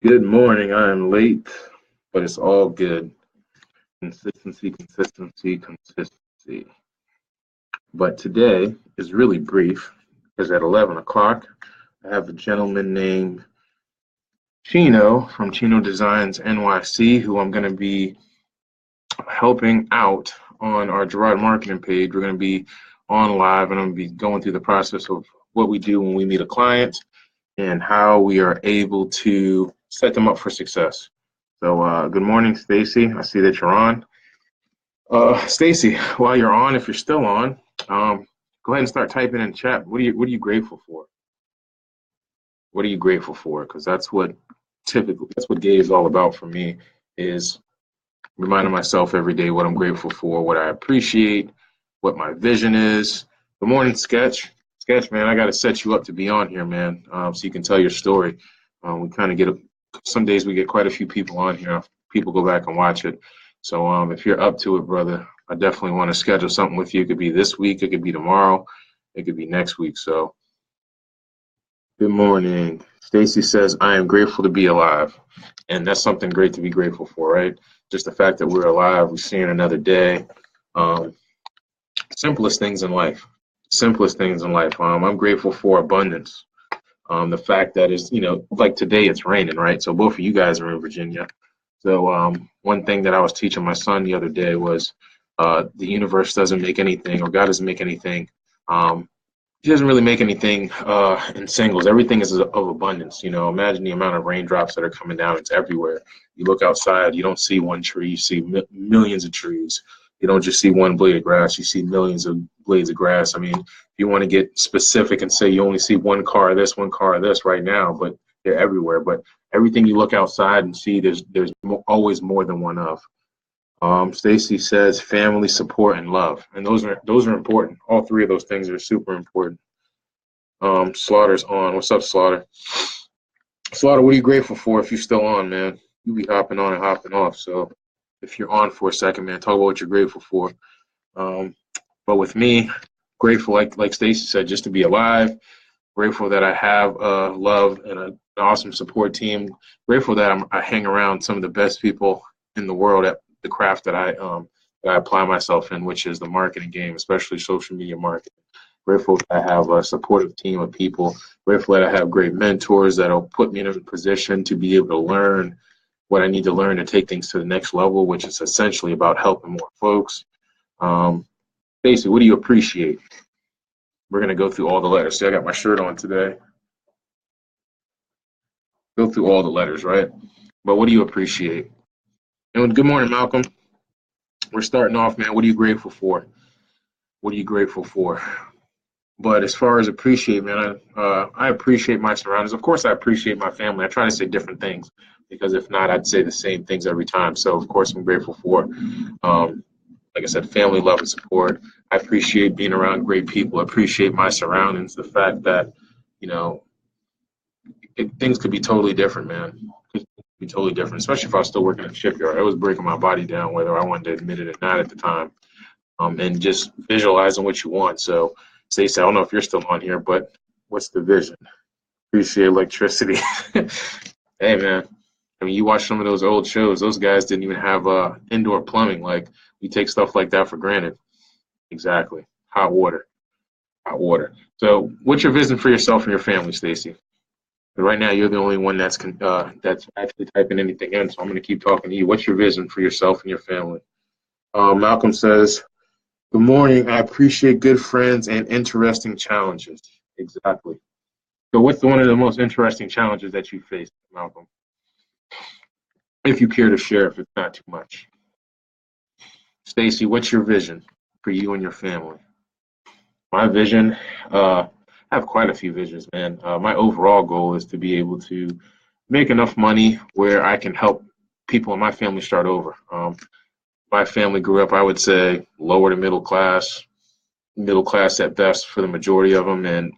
Good morning. I am late, but it's all good. Consistency, consistency, consistency. But today is really brief because at 11 o'clock, I have a gentleman named Chino from Chino Designs NYC who I'm going to be helping out on our Gerard marketing page. We're going to be on live and I'm going to be going through the process of what we do when we meet a client and how we are able to set them up for success. So good morning, Stacy. I see that you're on. Stacy, while you're on, if you're still on, go ahead and start typing in chat. What are you grateful for? What are you grateful for? Because that's what Gay is all about for me, is reminding myself every day what I'm grateful for, what I appreciate, what my vision is. Good morning, Sketch. Sketch, man, I got to set you up to be on here, man, so you can tell your story. We kind of some days we get quite a few people on here. People go back and watch it. So if you're up to it, brother, I definitely want to schedule something with you. It could be this week. It could be tomorrow. It could be next week. So good morning. Stacy says, I am grateful to be alive. And that's something great to be grateful for, right? Just the fact that we're alive, we're seeing another day. Simplest things in life. Simplest things in life. I'm grateful for abundance. The fact that is, like today it's raining, right? So both of you guys are in Virginia. So one thing that I was teaching my son the other day was the universe doesn't make anything, or God doesn't make anything. He doesn't really make anything in singles. Everything is of abundance. Imagine the amount of raindrops that are coming down. It's everywhere. You look outside, you don't see one tree. You see millions of trees. You don't just see one blade of grass. You see millions of blades of grass. I mean, if you want to get specific and say you only see one car of this right now, but they're everywhere. But everything you look outside and see, there's always more than one of. Stacy says family, support, and love, and those are important. All three of those things are super important. Slaughter's on. What's up, Slaughter? Slaughter, what are you grateful for? If you're still on, man, you be hopping on and hopping off. So if you're on for a second, man, talk about what you're grateful for. But with me, grateful, like Stacy said, just to be alive. Grateful that I have love and an awesome support team. Grateful that I hang around some of the best people in the world at the craft that I apply myself in, which is the marketing game, especially social media marketing. Grateful that I have a supportive team of people. Grateful that I have great mentors that'll put me in a position to be able to learn what I need to learn to take things to the next level, which is essentially about helping more folks. Basically, what do you appreciate? We're going to go through all the letters. See, I got my shirt on today. Go through all the letters, right? But what do you appreciate? And good morning, Malcolm. We're starting off, man. What are you grateful for? What are you grateful for? But as far as appreciate, man, I appreciate my surroundings. Of course, I appreciate my family. I try to say different things because if not, I'd say the same things every time. So, of course, I'm grateful for, like I said, family, love, and support. I appreciate being around great people. I appreciate my surroundings. The fact that, things could be totally different, man. Be totally different, especially if I was still working in the shipyard. I was breaking my body down, whether I wanted to admit it or not at the time, and just visualizing what you want. So, Stacey, I don't know if you're still on here, but what's the vision? Appreciate electricity. Hey, man. I mean, you watch some of those old shows. Those guys didn't even have indoor plumbing. Like, we take stuff like that for granted. Exactly. Hot water. Hot water. So, what's your vision for yourself and your family, Stacey? Right now, you're the only one that's actually typing anything in, so I'm going to keep talking to you. What's your vision for yourself and your family? Malcolm says, good morning. I appreciate good friends and interesting challenges. Exactly. So what's one of the most interesting challenges that you faced, Malcolm? If you care to share, if it's not too much. Stacy, what's your vision for you and your family? My vision, I have quite a few visions, man. My overall goal is to be able to make enough money where I can help people in my family start over. My family grew up, I would say, lower to middle class at best for the majority of them. And,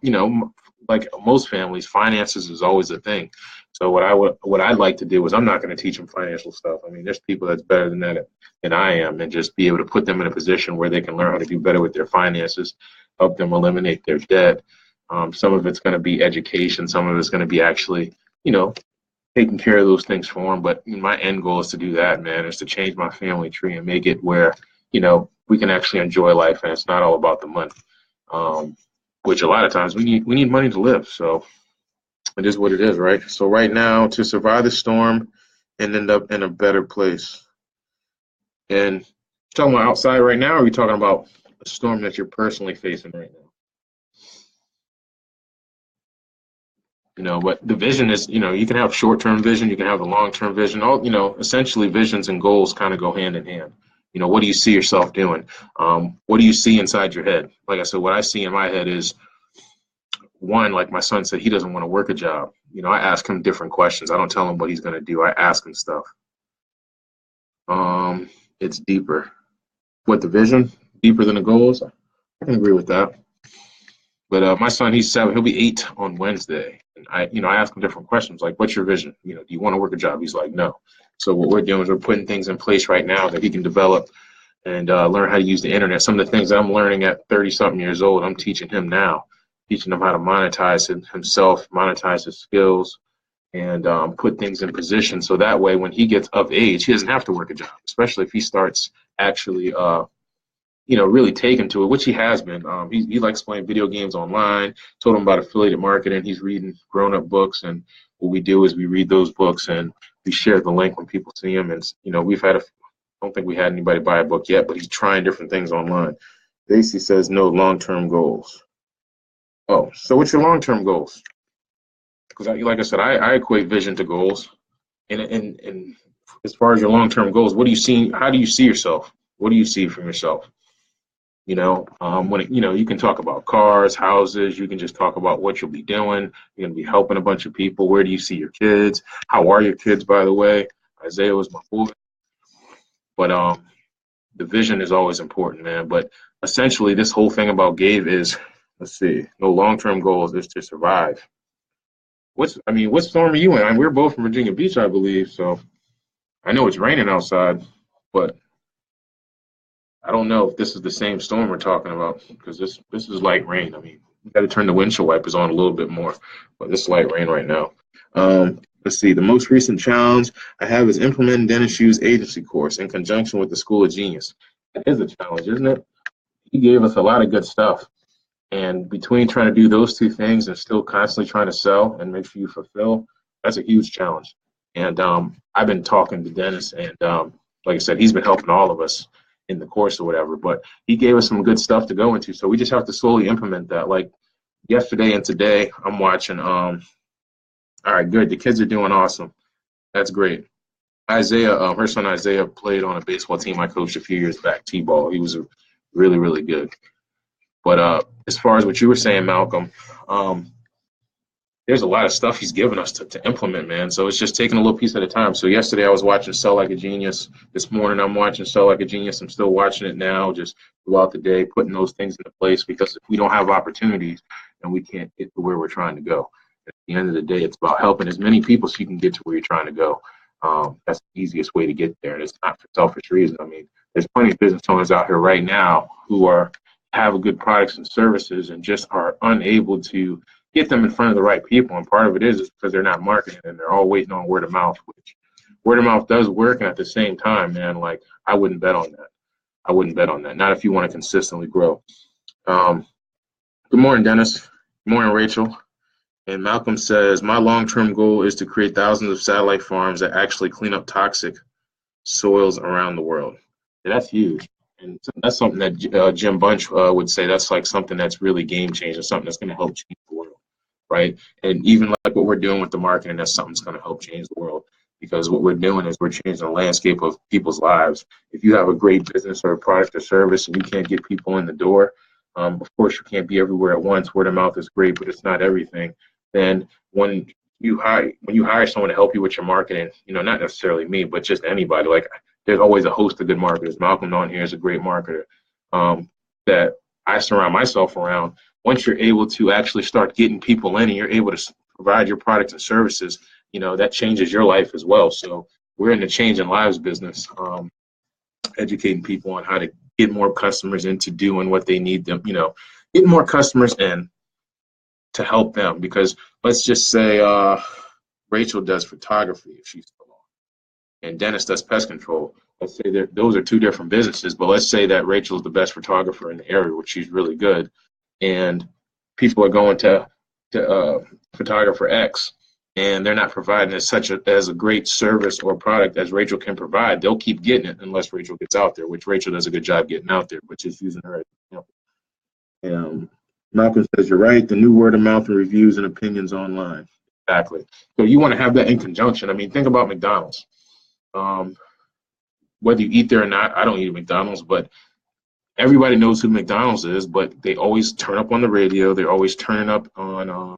like most families, finances is always a thing. So what I'd like to do is I'm not going to teach them financial stuff. I mean, there's people that's better than that than I am, and just be able to put them in a position where they can learn how to do better with their finances, help them eliminate their debt. Some of it's going to be education. Some of it's going to be actually, taking care of those things for them. But my end goal is to do that, man, is to change my family tree and make it where, we can actually enjoy life and it's not all about the money. Um, which a lot of times we need money to live. So it is what it is, right? So right now, to survive the storm and end up in a better place. And you talking about outside right now, or are we talking about a storm that you're personally facing right now? But the vision is, you can have short-term vision, you can have the long-term vision. All, essentially visions and goals kind of go hand in hand. What do you see yourself doing? What do you see inside your head? Like I said, what I see in my head is, one, like my son said, he doesn't want to work a job. I ask him different questions. I don't tell him what he's going to do. I ask him stuff. It's deeper. What, the vision? Deeper than the goals? I can agree with that. But my son, he's 7. He'll be 8 on Wednesday. And I ask him different questions, like, what's your vision? Do you want to work a job? He's like, no. So what we're doing is we're putting things in place right now that he can develop and learn how to use the internet. Some of the things I'm learning at 30-something years old, I'm teaching him now, teaching him how to monetize himself, monetize his skills, and put things in position so that way when he gets of age, he doesn't have to work a job, especially if he starts actually really taken to it, which he has been. He likes playing video games online. Told him about affiliated marketing. He's reading grown-up books, and what we do is we read those books and we share the link when people see them. And we've had I don't think we had anybody buy a book yet, but he's trying different things online. Daisy says no long-term goals. Oh, so what's your long-term goals? Because like I said, I equate vision to goals. And as far as your long-term goals, what do you see? How do you see yourself? What do you see from yourself? You can talk about cars, houses. You can just talk about what you'll be doing. You're going to be helping a bunch of people. Where do you see your kids? How are your kids, by the way? Isaiah was my boy. But the vision is always important, man. But essentially, this whole thing about Gabe is, let's see, no long-term goals is to survive. What storm are you in? We're both from Virginia Beach, I believe. So I know it's raining outside, but I don't know if this is the same storm we're talking about, because this is light rain. You got to turn the windshield wipers on a little bit more, but this is light rain right now. Let's see. The most recent challenge I have is implementing Dennis Yu's agency course in conjunction with the School of Genius. That is a challenge, isn't it? He gave us a lot of good stuff. And between trying to do those two things and still constantly trying to sell and make sure you fulfill, that's a huge challenge. And I've been talking to Dennis, and like I said, he's been helping all of us in the course or whatever, but he gave us some good stuff to go into. So we just have to slowly implement that. Like yesterday and today, I'm watching. All right, good. The kids are doing awesome. That's great. Isaiah, her son Isaiah, played on a baseball team I coached a few years back, T-ball. He was really, really good. But as far as what you were saying, Malcolm, there's a lot of stuff he's given us to implement, man. So it's just taking a little piece at a time. So yesterday I was watching Sell Like a Genius. This morning I'm watching Sell Like a Genius. I'm still watching it now, just throughout the day, putting those things into place, because if we don't have opportunities, then we can't get to where we're trying to go. At the end of the day, it's about helping as many people so you can get to where you're trying to go. That's the easiest way to get there, and it's not for selfish reasons. There's plenty of business owners out here right now who have good products and services and just are unable to get them in front of the right people. And part of it is because they're not marketing, and they're all waiting on word of mouth, which word of mouth does work. And at the same time, man, like, I wouldn't bet on that. I wouldn't bet on that. Not if you want to consistently grow. Good morning, Dennis. Good morning, Rachel. And Malcolm says, my long-term goal is to create thousands of satellite farms that actually clean up toxic soils around the world. Yeah, that's huge. And that's something that Jim Bunch would say. That's like something that's really game-changing, something that's going to help change the world, right? And even like what we're doing with the marketing, that's something that's going to help change the world, because what we're doing is we're changing the landscape of people's lives. If you have a great business or a product or service and you can't get people in the door, of course you can't be everywhere at once. Word of mouth is great, but it's not everything. Then when you hire someone to help you with your marketing, not necessarily me, but just anybody, like, there's always a host of good marketers. Malcolm on here is a great marketer that I surround myself around. Once you're able to actually start getting people in and you're able to provide your products and services, that changes your life as well. So we're in the changing lives business, educating people on how to get more customers into doing what they need them, get more customers in to help them. Because let's just say, Rachel does photography if she's still on, and Dennis does pest control. Let's say that those are two different businesses, but let's say that Rachel's the best photographer in the area, which she's really good, and people are going to photographer X, and they're not providing as a great service or product as Rachel can provide. They'll keep getting it unless Rachel gets out there, which Rachel does a good job getting out there, but just using her as an example. Malcolm says, you're right, the new word of mouth and reviews and opinions online. Exactly. So you want to have that in conjunction. I mean, think about McDonald's. Whether you eat there or not, I don't eat at McDonald's, but everybody knows who McDonald's is, but they always turn up on the radio. They're always turning up on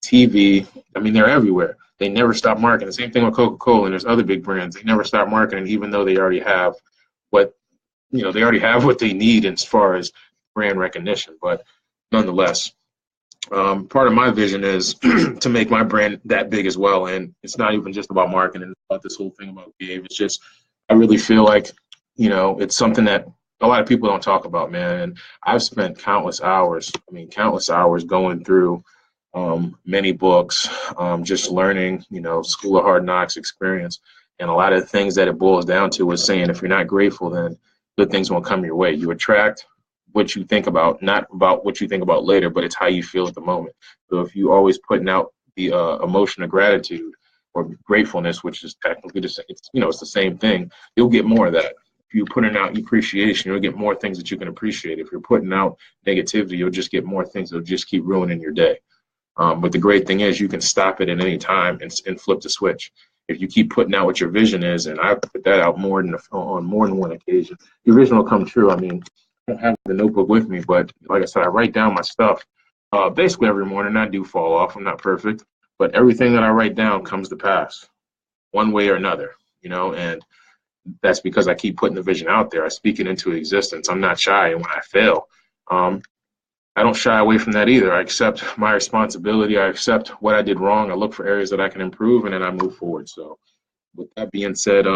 TV. I mean, they're everywhere. They never stop marketing. The same thing with Coca-Cola, and there's other big brands. They never stop marketing, even though they already have what they need as far as brand recognition. But nonetheless, part of my vision is to make my brand that big as well. And it's not even just about marketing. It's about this whole thing about Gabe. It's just, I really feel like, it's something that a lot of people don't talk about, man. And I've spent countless hours going through many books, just learning, School of Hard Knocks experience. And a lot of the things that it boils down to is saying, if you're not grateful, then good things won't come your way. You attract what you think about, not about what you think about later, but it's how you feel at the moment. So if you always putting out the emotion of gratitude or gratefulness, which is technically the same, it's the same thing, you'll get more of that. If you're putting out appreciation, you'll get more things that you can appreciate. If you're putting out negativity, you'll just get more things that'll just keep ruining your day. But the great thing is you can stop it at any time and flip the switch. If you keep putting out what your vision is, and I've put that out on more than one occasion, your vision will come true. I mean, I don't have the notebook with me, but like I said, I write down my stuff basically every morning. I do fall off. I'm not perfect, but everything that I write down comes to pass one way or another, and that's because I keep putting the vision out there. I speak it into existence. I'm not shy. And when I fail, I don't shy away from that either. I accept my responsibility. I accept what I did wrong. I look for areas that I can improve, and then I move forward. So with that being said,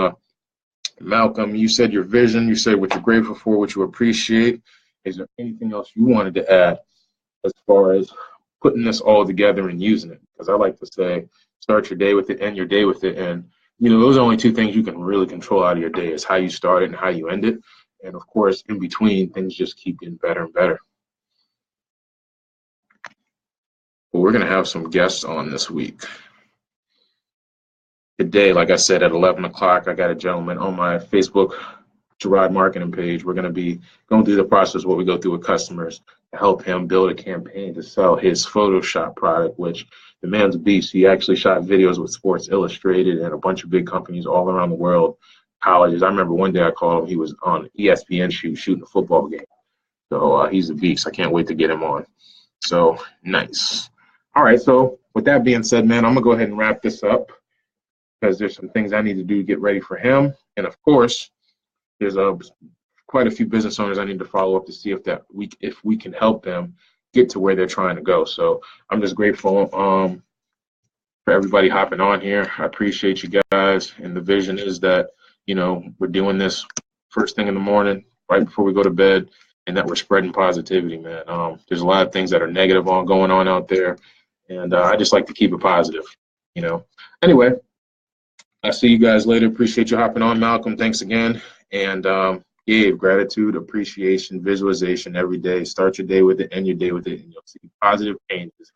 Malcolm, you said your vision, you said what you're grateful for, what you appreciate. Is there anything else you wanted to add as far as putting this all together and using it? Because I like to say, start your day with it, end your day with it. And, those are only two things you can really control out of your day is how you start it and how you end it. And, of course, in between, things just keep getting better and better. But we're going to have some guests on this week. Today, like I said, at 11 o'clock, I got a gentleman on my Facebook Gerard marketing page. We're going to be going through the process what we go through with customers to help him build a campaign to sell his Photoshop product, which the man's a beast. He actually shot videos with Sports Illustrated and a bunch of big companies all around the world, colleges. I remember one day I called him. He was on ESPN shooting a football game. So he's a beast. I can't wait to get him on. So nice. All right. So with that being said, man, I'm going to go ahead and wrap this up, because there's some things I need to do to get ready for him. And of course, there's quite a few business owners I need to follow up to see if we can help them get to where they're trying to go. So I'm just grateful for everybody hopping on here. I appreciate you guys. And the vision is that, we're doing this first thing in the morning, right before we go to bed, and that we're spreading positivity, man. There's a lot of things that are negative going on out there. And I just like to keep it positive, Anyway, I'll see you guys later. Appreciate you hopping on, Malcolm. Thanks again. And Gabe, gratitude, appreciation, visualization every day. Start your day with it, end your day with it, and you'll see positive changes